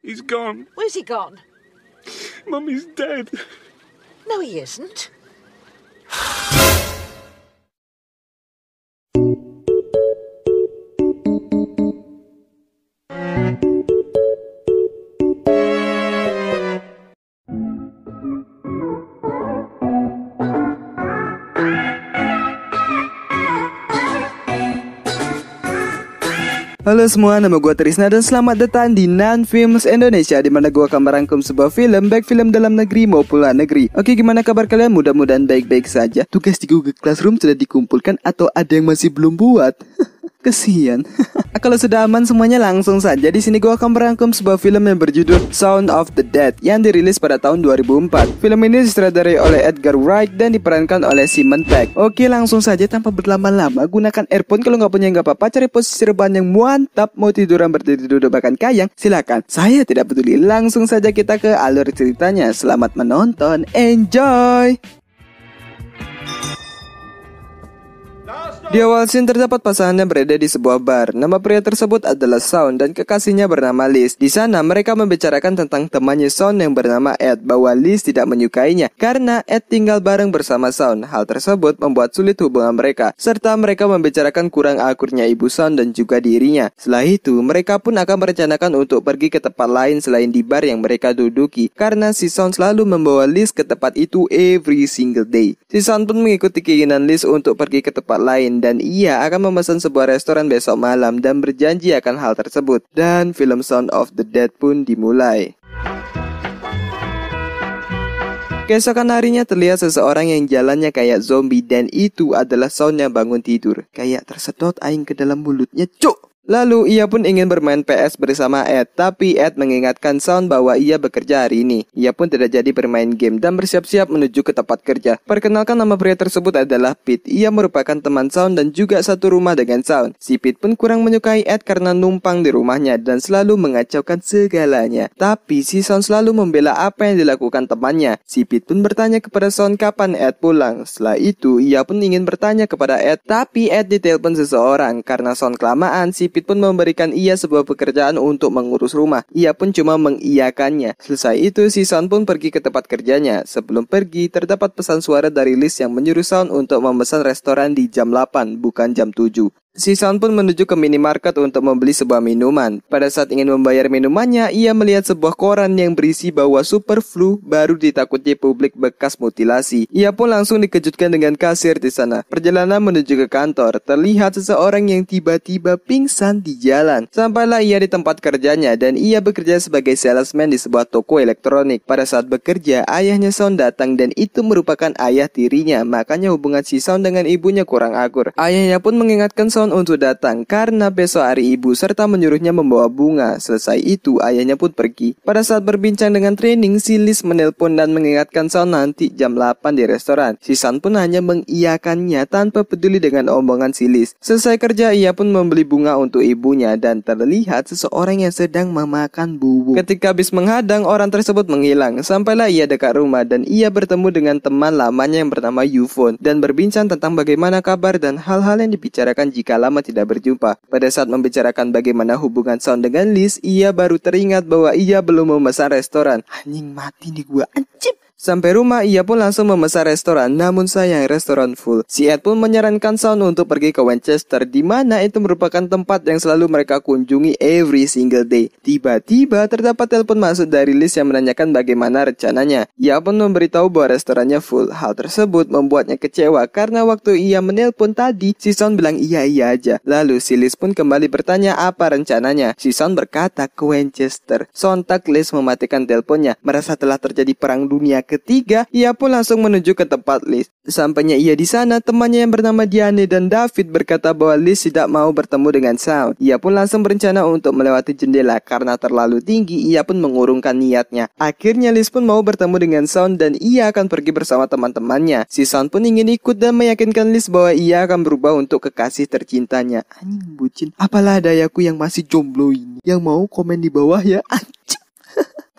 He's gone. Where's he gone? Mummy's dead. No, he isn't. Halo semua, nama gue Trisna dan selamat datang di Nan Films Indonesia, di mana gue akan merangkum sebuah film, baik film dalam negeri maupun luar negeri. Oke, gimana kabar kalian? Mudah-mudahan baik-baik saja. Tugas di Google Classroom sudah dikumpulkan atau ada yang masih belum buat? Kesian. Kalau sudah aman semuanya, langsung saja. Di sini gue akan merangkum sebuah film yang berjudul Shaun of the Dead yang dirilis pada tahun 2004. Film ini disutradarai oleh Edgar Wright dan diperankan oleh Simon Pegg. Oke, langsung saja tanpa berlama-lama, gunakan earphone. Kalau nggak punya nggak apa-apa, cari posisi rebahan yang mantap. Mau tiduran, berdiri, duduk, bahkan kayang, silakan. Saya tidak peduli. Langsung saja kita ke alur ceritanya. Selamat menonton, enjoy. Di awal scene terdapat pasangan yang berada di sebuah bar. Nama pria tersebut adalah Shaun dan kekasihnya bernama Liz. Di sana mereka membicarakan tentang temannya Shaun yang bernama Ed, bahwa Liz tidak menyukainya karena Ed tinggal bareng bersama Shaun. Hal tersebut membuat sulit hubungan mereka, serta mereka membicarakan kurang akurnya ibu Shaun dan juga dirinya. Setelah itu mereka pun akan merencanakan untuk pergi ke tempat lain selain di bar yang mereka duduki, karena si Shaun selalu membawa Liz ke tempat itu every single day. Si Shaun pun mengikuti keinginan Liz untuk pergi ke tempat lain, dan ia akan memesan sebuah restoran besok malam dan berjanji akan hal tersebut. Dan film Shaun of the Dead pun dimulai. Keesokan harinya terlihat seseorang yang jalannya kayak zombie, dan itu adalah Shaun yang bangun tidur. Kayak tersedot aing ke dalam mulutnya, cuk! Lalu ia pun ingin bermain PS bersama Ed, tapi Ed mengingatkan Shaun bahwa ia bekerja hari ini. Ia pun tidak jadi bermain game dan bersiap-siap menuju ke tempat kerja. Perkenalkan, nama pria tersebut adalah Pete. Ia merupakan teman Shaun dan juga satu rumah dengan Shaun. Si Pete pun kurang menyukai Ed karena numpang di rumahnya dan selalu mengacaukan segalanya. Tapi si Shaun selalu membela apa yang dilakukan temannya. Si Pete pun bertanya kepada Shaun kapan Ed pulang. Setelah itu ia pun ingin bertanya kepada Ed, tapi Ed ditelepon seseorang. Karena Shaun kelamaan, si Pete pun memberikan ia sebuah pekerjaan untuk mengurus rumah. Ia pun cuma mengiyakannya. Selesai itu, si Shaun pun pergi ke tempat kerjanya. Sebelum pergi, terdapat pesan suara dari Liz yang menyuruh Shaun untuk memesan restoran di jam 8, bukan jam 7. Si Shaun pun menuju ke minimarket untuk membeli sebuah minuman. Pada saat ingin membayar minumannya, ia melihat sebuah koran yang berisi bahwa super flu baru ditakuti publik bekas mutilasi. Ia pun langsung dikejutkan dengan kasir di sana. Perjalanan menuju ke kantor, terlihat seseorang yang tiba-tiba pingsan di jalan. Sampailah ia di tempat kerjanya dan ia bekerja sebagai salesman di sebuah toko elektronik. Pada saat bekerja, ayahnya Shaun datang dan itu merupakan ayah tirinya. Makanya hubungan si Shaun dengan ibunya kurang akur. Ayahnya pun mengingatkan Shaun untuk datang karena besok hari ibu, serta menyuruhnya membawa bunga. Selesai itu ayahnya pun pergi. Pada saat berbincang dengan training, si Liz menelpon dan mengingatkan Shaun nanti jam 8 di restoran. Si Shaun pun hanya mengiyakannya tanpa peduli dengan omongan si Liz. Selesai kerja, ia pun membeli bunga untuk ibunya dan terlihat seseorang yang sedang memakan bubuk. Ketika bis menghadang, orang tersebut menghilang. Sampailah ia dekat rumah dan ia bertemu dengan teman lamanya yang bernama Yufon dan berbincang tentang bagaimana kabar dan hal-hal yang dibicarakan jika lama tidak berjumpa. Pada saat membicarakan bagaimana hubungan Shaun dengan Liz, ia baru teringat bahwa ia belum memesan restoran. Anjing, mati nih gua, anjing. Sampai rumah, ia pun langsung memesan restoran, namun sayang restoran full. Si Ed pun menyarankan Shaun untuk pergi ke Winchester, di mana itu merupakan tempat yang selalu mereka kunjungi every single day. Tiba-tiba terdapat telepon masuk dari Liz yang menanyakan bagaimana rencananya. Ia pun memberitahu bahwa restorannya full. Hal tersebut membuatnya kecewa karena waktu ia menelpon tadi, si Shaun bilang iya-iya aja. Lalu si Liz pun kembali bertanya apa rencananya. Si Shaun berkata ke Winchester. Sontak Liz mematikan teleponnya. Merasa telah terjadi perang dunia ketiga, ia pun langsung menuju ke tempat Liz. Sampainya ia di sana, temannya yang bernama Diane dan David berkata bahwa Liz tidak mau bertemu dengan Shaun. Ia pun langsung berencana untuk melewati jendela karena terlalu tinggi. Ia pun mengurungkan niatnya. Akhirnya Liz pun mau bertemu dengan Shaun dan ia akan pergi bersama teman-temannya. Si Shaun pun ingin ikut dan meyakinkan Liz bahwa ia akan berubah untuk kekasih tercintanya. Anjing bucin. Apalah dayaku yang masih jomblo ini. Yang mau komen di bawah ya. Anjing.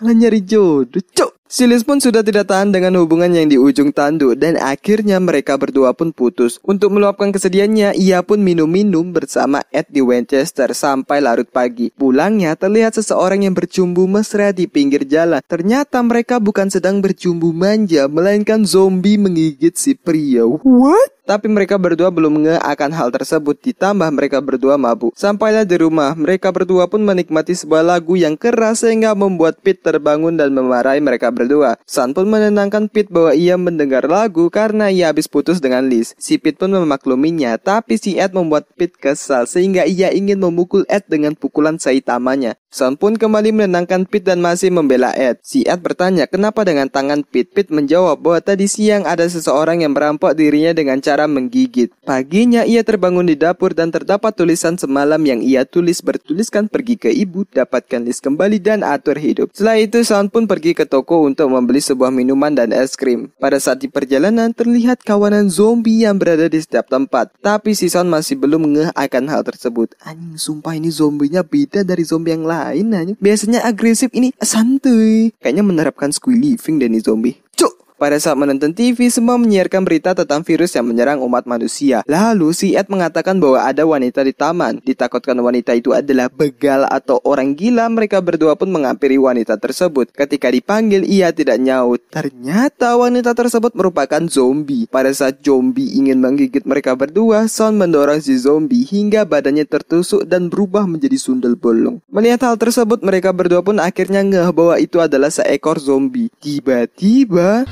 Kalian nyari jodoh, cok. Si Liz pun sudah tidak tahan dengan hubungan yang di ujung tanduk dan akhirnya mereka berdua pun putus. Untuk meluapkan kesedihannya, ia pun minum-minum bersama Ed di Winchester sampai larut pagi. Pulangnya terlihat seseorang yang bercumbu mesra di pinggir jalan. Ternyata mereka bukan sedang bercumbu manja, melainkan zombie menggigit si pria. What? Tapi mereka berdua belum ngeh akan hal tersebut, ditambah mereka berdua mabuk. Sampailah di rumah, mereka berdua pun menikmati sebuah lagu yang keras sehingga membuat Pete terbangun dan memarahi mereka berdua. Sean pun menenangkan Pete bahwa ia mendengar lagu karena ia habis putus dengan Liz. Si Pete pun memakluminya, tapi si Ed membuat Pete kesal sehingga ia ingin memukul Ed dengan pukulan saitamanya. Sean pun kembali menenangkan Pete dan masih membela Ed. Si Ed bertanya kenapa dengan tangan Pete. Pete menjawab bahwa tadi siang ada seseorang yang merampok dirinya dengan cara menggigit. Paginya ia terbangun di dapur dan terdapat tulisan semalam yang ia tulis bertuliskan pergi ke ibu, dapatkan Liz kembali dan atur hidup. Setelah itu Sean pun pergi ke toko untuk membeli sebuah minuman dan es krim. Pada saat di perjalanan terlihat kawanan zombie yang berada di setiap tempat. Tapi si Sean masih belum ngeh akan hal tersebut. Anjing, sumpah ini zombinya beda dari zombie yang lain anjing. Biasanya agresif, ini santuy. Kayaknya menerapkan squee living deh nih zombie. Cuk! Pada saat menonton TV, semua menyiarkan berita tentang virus yang menyerang umat manusia. Lalu, si Ed mengatakan bahwa ada wanita di taman. Ditakutkan wanita itu adalah begal atau orang gila, mereka berdua pun menghampiri wanita tersebut. Ketika dipanggil, ia tidak nyaut. Ternyata wanita tersebut merupakan zombie. Pada saat zombie ingin menggigit mereka berdua, Sean mendorong si zombie hingga badannya tertusuk dan berubah menjadi sundel bolong. Melihat hal tersebut, mereka berdua pun akhirnya ngeh bahwa itu adalah seekor zombie. Tiba-tiba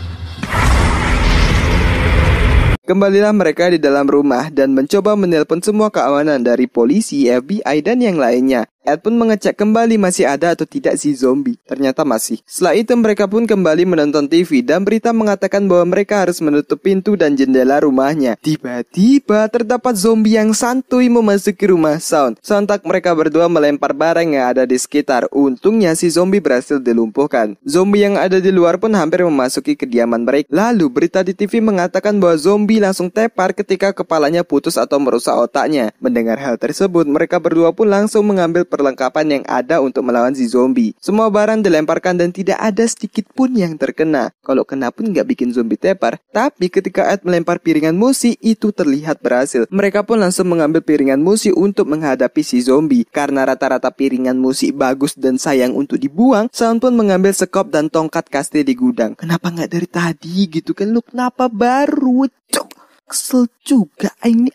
kembalilah mereka di dalam rumah dan mencoba menelpon semua keamanan dari polisi, FBI, dan yang lainnya. Ed pun mengecek kembali masih ada atau tidak si zombie. Ternyata masih. Setelah itu mereka pun kembali menonton TV dan berita mengatakan bahwa mereka harus menutup pintu dan jendela rumahnya. Tiba-tiba terdapat zombie yang santuy memasuki rumah Sean. Sontak mereka berdua melempar barang yang ada di sekitar. Untungnya si zombie berhasil dilumpuhkan. Zombie yang ada di luar pun hampir memasuki kediaman mereka. Lalu berita di TV mengatakan bahwa zombie langsung tepar ketika kepalanya putus atau merusak otaknya. Mendengar hal tersebut, mereka berdua pun langsung mengambil perlengkapan yang ada untuk melawan si zombie. Semua barang dilemparkan dan tidak ada sedikit pun yang terkena. Kalau kena pun nggak bikin zombie tepar. Tapi ketika Ed melempar piringan musi, itu terlihat berhasil. Mereka pun langsung mengambil piringan musi untuk menghadapi si zombie. Karena rata-rata piringan musi bagus dan sayang untuk dibuang, Sean pun mengambil sekop dan tongkat kasti di gudang. Kenapa nggak dari tadi gitu kan? Lu kenapa baru? Cok, kesel juga ini.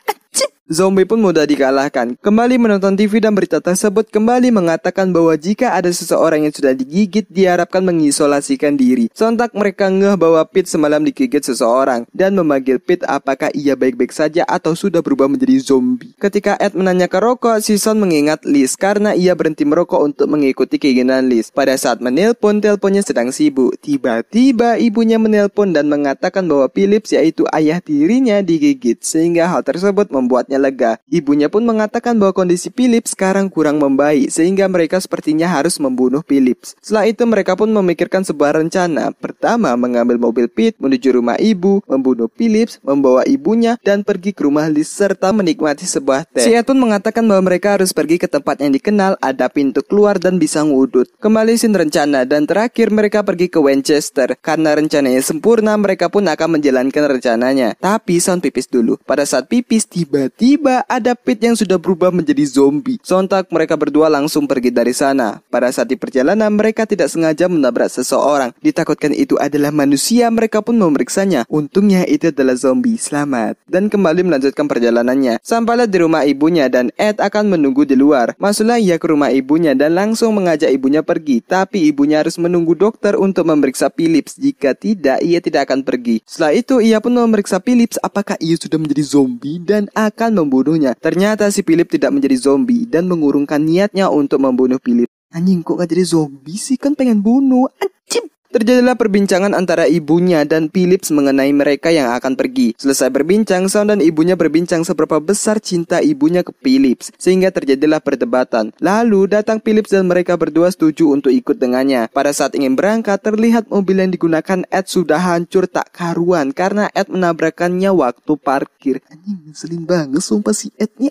Zombie pun mudah dikalahkan. Kembali menonton TV dan berita tersebut kembali mengatakan bahwa jika ada seseorang yang sudah digigit, diharapkan mengisolasikan diri. Sontak mereka ngeh bahwa Pete semalam digigit seseorang dan memanggil Pete apakah ia baik-baik saja atau sudah berubah menjadi zombie. Ketika Ed menanyakan rokok, si Sean mengingat Liz karena ia berhenti merokok untuk mengikuti keinginan Liz. Pada saat menelpon, teleponnya sedang sibuk. Tiba-tiba ibunya menelpon dan mengatakan bahwa Phillips, yaitu ayah tirinya, digigit sehingga hal tersebut membuatnya lega. Ibunya pun mengatakan bahwa kondisi Phillips sekarang kurang membaik sehingga mereka sepertinya harus membunuh Phillips. Setelah itu mereka pun memikirkan sebuah rencana. Pertama, mengambil mobil Pete menuju rumah ibu, membunuh Phillips, membawa ibunya dan pergi ke rumah Liz serta menikmati sebuah teh. Si Ed pun mengatakan bahwa mereka harus pergi ke tempat yang dikenal, ada pintu keluar dan bisa ngudut. Kembali sin rencana dan terakhir mereka pergi ke Winchester. Karena rencananya sempurna, mereka pun akan menjalankan rencananya. Tapi Sean pipis dulu. Pada saat pipis, tiba-tiba ada Pete yang sudah berubah menjadi zombie. Sontak mereka berdua langsung pergi dari sana. Pada saat di perjalanan mereka tidak sengaja menabrak seseorang. Ditakutkan itu adalah manusia, mereka pun memeriksanya. Untungnya itu adalah zombie. Selamat. Dan kembali melanjutkan perjalanannya. Sampailah di rumah ibunya dan Ed akan menunggu di luar. Masuklah ia ke rumah ibunya dan langsung mengajak ibunya pergi. Tapi ibunya harus menunggu dokter untuk memeriksa Phillips. Jika tidak, ia tidak akan pergi. Setelah itu ia pun memeriksa Phillips apakah ia sudah menjadi zombie dan akan membunuhnya. Ternyata si Philip tidak menjadi zombie dan mengurungkan niatnya untuk membunuh Philip. Anjing, kok gak jadi zombie sih? Kan pengen bunuh. Anjing. Terjadilah perbincangan antara ibunya dan Phillips mengenai mereka yang akan pergi. Selesai berbincang, Sean dan ibunya berbincang seberapa besar cinta ibunya ke Phillips, sehingga terjadilah perdebatan. Lalu datang Phillips dan mereka berdua setuju untuk ikut dengannya. Pada saat ingin berangkat, terlihat mobil yang digunakan Ed sudah hancur tak karuan karena Ed menabrakannya waktu parkir. Anjing, ngeselin banget sumpah si Ed ini.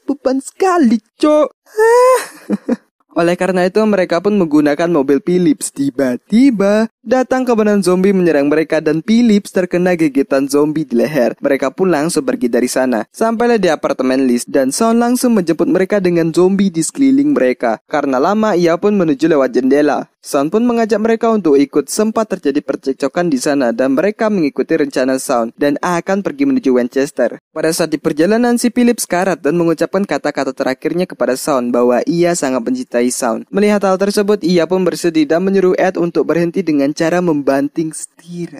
Beban sekali, cok. Oleh karena itu mereka pun menggunakan mobil Philips. Tiba-tiba datang kawanan zombie menyerang mereka dan Philips terkena gigitan zombie di leher. Mereka pun langsung pergi dari sana. Sampailah di apartemen Liz dan Sean langsung menjemput mereka dengan zombie di sekeliling mereka. Karena lama ia pun menuju lewat jendela. Sean pun mengajak mereka untuk ikut. Sempat terjadi percekcokan di sana dan mereka mengikuti rencana Sean dan akan pergi menuju Winchester. Pada saat di perjalanan si Philips karat dan mengucapkan kata-kata terakhirnya kepada Sean bahwa ia sangat mencintai Sean. Melihat hal tersebut ia pun bersedih dan menyuruh Ed untuk berhenti dengan cara membanting setir.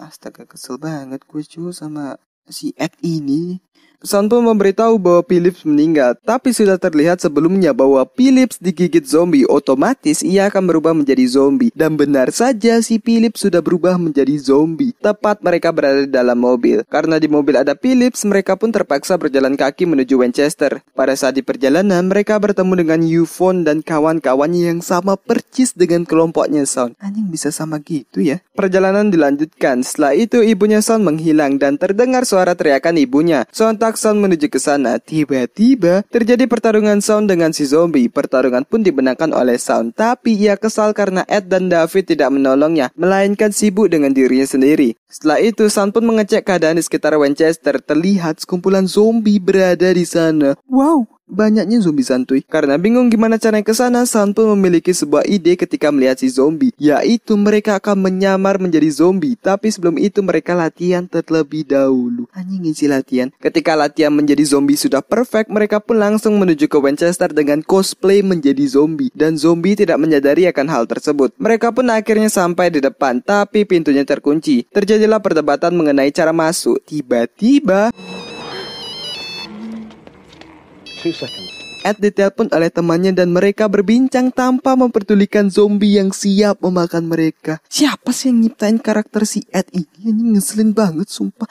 Astaga, kesel banget gue cuy sama si Ed ini. Sean pun memberitahu bahwa Philips meninggal, tapi sudah terlihat sebelumnya bahwa Philips digigit zombie, otomatis ia akan berubah menjadi zombie. Dan benar saja si Philips sudah berubah menjadi zombie. Tepat mereka berada di dalam mobil. Karena di mobil ada Philips, mereka pun terpaksa berjalan kaki menuju Winchester. Pada saat di perjalanan, mereka bertemu dengan Yvonne dan kawan-kawannya yang sama percis dengan kelompoknya Sean. Anjing bisa sama gitu ya. Perjalanan dilanjutkan. Setelah itu ibunya Sean menghilang dan terdengar suara teriakan ibunya. Sontak Sean menuju ke sana. Tiba-tiba terjadi pertarungan Sean dengan si zombie. Pertarungan pun dimenangkan oleh Sean, tapi ia kesal karena Ed dan David tidak menolongnya, melainkan sibuk dengan dirinya sendiri. Setelah itu Sean pun mengecek keadaan di sekitar Winchester. Terlihat sekumpulan zombie berada di sana. Wow, banyaknya zombie santuy. Karena bingung gimana caranya ke sana, Sean pun memiliki sebuah ide ketika melihat si zombie, yaitu mereka akan menyamar menjadi zombie. Tapi sebelum itu mereka latihan terlebih dahulu. Anjing isi latihan. Ketika latihan menjadi zombie sudah perfect, mereka pun langsung menuju ke Winchester dengan cosplay menjadi zombie. Dan zombie tidak menyadari akan hal tersebut. Mereka pun akhirnya sampai di depan, tapi pintunya terkunci. Terjadilah perdebatan mengenai cara masuk. Tiba-tiba 2 seconds. Ed ditelepon oleh temannya dan mereka berbincang tanpa memperdulikan zombie yang siap memakan mereka. Siapa sih yang nyiptain karakter si Ed ini? Ini ngeselin banget sumpah.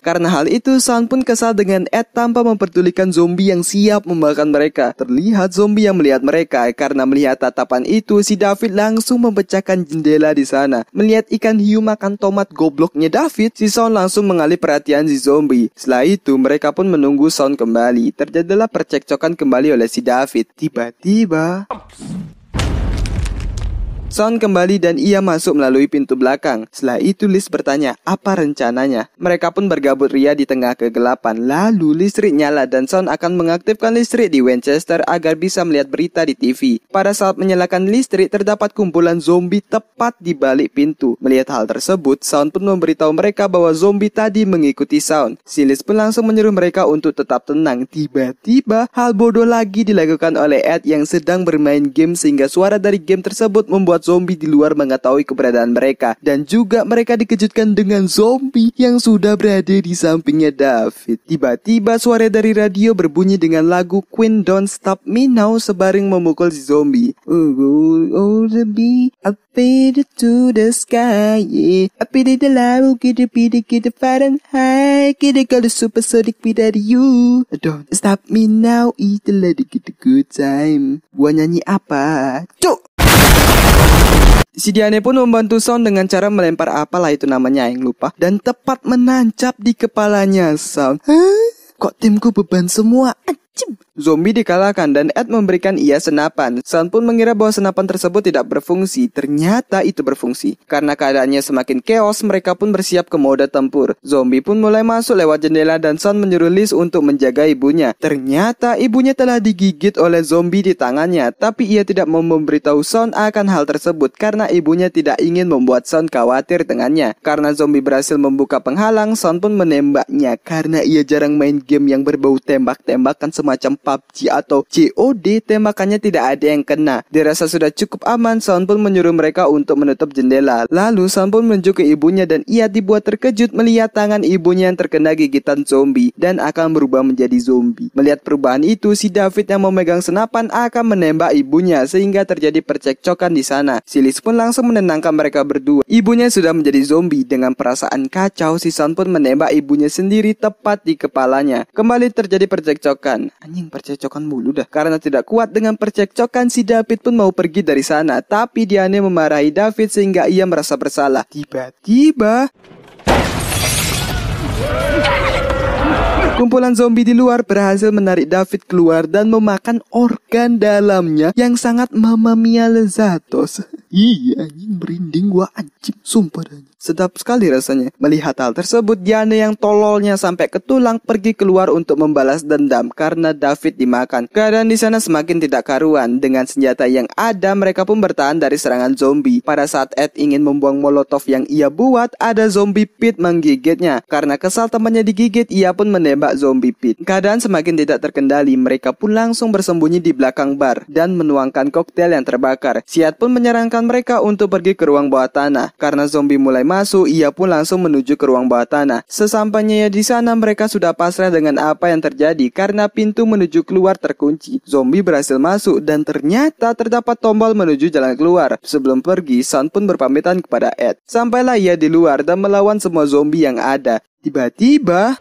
Karena hal itu, Sean pun kesal dengan Ed tanpa memperdulikan zombie yang siap memakan mereka. Terlihat zombie yang melihat mereka. Karena melihat tatapan itu, si David langsung memecahkan jendela di sana. Melihat ikan hiu makan tomat gobloknya David, si Sean langsung mengalih perhatian si zombie. Setelah itu, mereka pun menunggu Sean kembali. Terjadilah percekcokan kembali oleh si David. Tiba-tiba Sean kembali dan ia masuk melalui pintu belakang. Setelah itu Liz bertanya apa rencananya. Mereka pun bergabut ria di tengah kegelapan. Lalu listrik nyala dan Sean akan mengaktifkan listrik di Winchester agar bisa melihat berita di TV. Pada saat menyalakan listrik terdapat kumpulan zombie tepat di balik pintu. Melihat hal tersebut, Sean pun memberitahu mereka bahwa zombie tadi mengikuti Sean. Si Liz pun langsung menyuruh mereka untuk tetap tenang. Tiba-tiba hal bodoh lagi dilakukan oleh Ed yang sedang bermain game sehingga suara dari game tersebut membuat zombie di luar mengetahui keberadaan mereka. Dan juga mereka dikejutkan dengan zombie yang sudah berada di sampingnya David. Tiba-tiba suara dari radio berbunyi dengan lagu Queen Don't Stop Me Now sebaring memukul si zombie. Oh, the bee, I fade to the sky, yeah. I pity the love, get the Fahrenheit, get the supersonic without you. Don't stop me now, it's let it get a good time. Gua nyanyi apa? Cuk! Si Diane pun membantu Sean dengan cara melempar apalah itu namanya yang lupa dan tepat menancap di kepalanya Sean. Hah? Kok timku beban semua? Zombie dikalahkan dan Ed memberikan ia senapan. Sean pun mengira bahwa senapan tersebut tidak berfungsi. Ternyata itu berfungsi. Karena keadaannya semakin chaos, mereka pun bersiap ke mode tempur. Zombie pun mulai masuk lewat jendela dan Sean menyuruh Liz untuk menjaga ibunya. Ternyata ibunya telah digigit oleh zombie di tangannya. Tapi ia tidak mau memberitahu Sean akan hal tersebut karena ibunya tidak ingin membuat Sean khawatir dengannya. Karena zombie berhasil membuka penghalang, Sean pun menembaknya. Karena ia jarang main game yang berbau tembak-tembakan semacam PUBG atau COD, tembakannya tidak ada yang kena. Dirasa sudah cukup aman, Sean pun menyuruh mereka untuk menutup jendela. Lalu Sean pun menuju ke ibunya dan ia dibuat terkejut melihat tangan ibunya yang terkena gigitan zombie dan akan berubah menjadi zombie. Melihat perubahan itu, si David yang memegang senapan akan menembak ibunya sehingga terjadi percekcokan di sana. Si Liz pun langsung menenangkan mereka berdua. Ibunya sudah menjadi zombie. Dengan perasaan kacau, si Sean pun menembak ibunya sendiri tepat di kepalanya. Kembali terjadi percekcokan. Anjing, percekcokan mulu dah. Karena tidak kuat dengan percekcokan, si David pun mau pergi dari sana. Tapi Diane memarahi David sehingga ia merasa bersalah. Tiba-tiba Kumpulan zombie di luar berhasil menarik David keluar dan memakan organ dalamnya yang sangat Mamma Mia lezatos. Iya anjing, merinding gua anjing, sumpah dah. Sedap sekali rasanya. Melihat hal tersebut, Diana yang tololnya sampai ke tulang pergi keluar untuk membalas dendam karena David dimakan. Keadaan di sana semakin tidak karuan. Dengan senjata yang ada, mereka pun bertahan dari serangan zombie. Pada saat Ed ingin membuang molotov yang ia buat, ada zombie Pete menggigitnya. Karena kesal temannya digigit, ia pun menembak zombie Pete. Keadaan semakin tidak terkendali. Mereka pun langsung bersembunyi di belakang bar dan menuangkan koktail yang terbakar. Siad pun menyarankan mereka untuk pergi ke ruang bawah tanah. Karena zombie mulai masuk, ia pun langsung menuju ke ruang bawah tanah. Sesampainya di sana, mereka sudah pasrah dengan apa yang terjadi karena pintu menuju keluar terkunci. Zombie berhasil masuk dan ternyata terdapat tombol menuju jalan keluar. Sebelum pergi, Sean pun berpamitan kepada Ed. Sampailah ia di luar dan melawan semua zombie yang ada. Tiba-tiba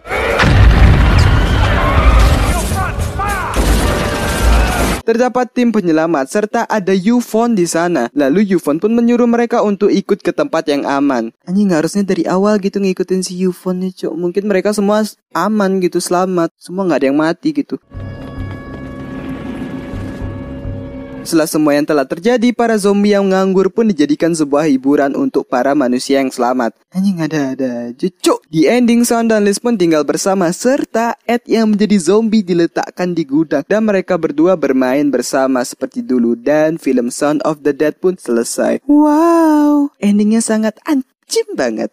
terdapat tim penyelamat serta ada Yufon di sana. Lalu Yufon pun menyuruh mereka untuk ikut ke tempat yang aman. Anjing, harusnya dari awal gitu ngikutin si Yufon nih, cok. Mungkin mereka semua aman gitu, selamat. Semua nggak ada yang mati gitu. Setelah semua yang telah terjadi, para zombie yang nganggur pun dijadikan sebuah hiburan untuk para manusia yang selamat. Anjing, ada cuk. Di ending, Sean dan Liz pun tinggal bersama serta Ed yang menjadi zombie diletakkan di gudang dan mereka berdua bermain bersama seperti dulu dan film Shaun of the Dead pun selesai. Wow, endingnya sangat anjing banget.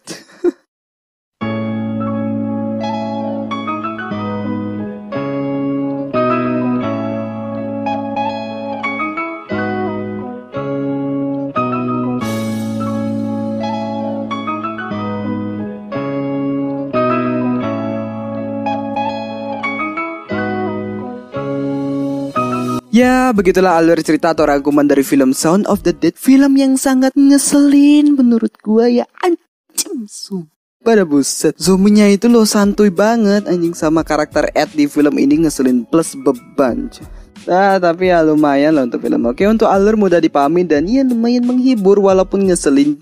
Ya, begitulah alur cerita atau rangkuman dari film Shaun of the Dead. Film yang sangat ngeselin menurut gua ya, anjing sumpah dah buset. Zombinya itu loh santuy banget anjing, sama karakter Ed di film ini ngeselin plus beban. Nah, tapi ya lumayan lah untuk film. Oke, untuk alur mudah dipahami dan ya lumayan menghibur walaupun ngeselin.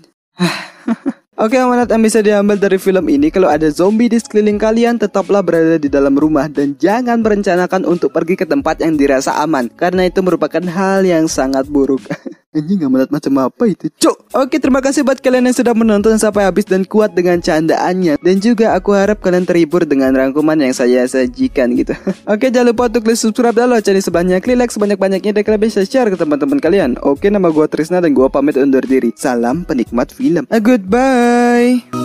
Oke, amanat yang bisa diambil dari film ini, kalau ada zombie di sekeliling kalian, tetaplah berada di dalam rumah dan jangan merencanakan untuk pergi ke tempat yang dirasa aman, karena itu merupakan hal yang sangat buruk. Anjing, amanat macam apa itu, cok? Oke, terima kasih buat kalian yang sudah menonton sampai habis dan kuat dengan candaannya. Dan juga aku harap kalian terhibur dengan rangkuman yang saya sajikan gitu. Oke, jangan lupa untuk klik subscribe dan channel sebelahnya, klik like sebanyak-banyaknya dan kalian bisa share ke teman-teman kalian. Oke, nama gua Trisna dan gua pamit undur diri. Salam penikmat film. Goodbye.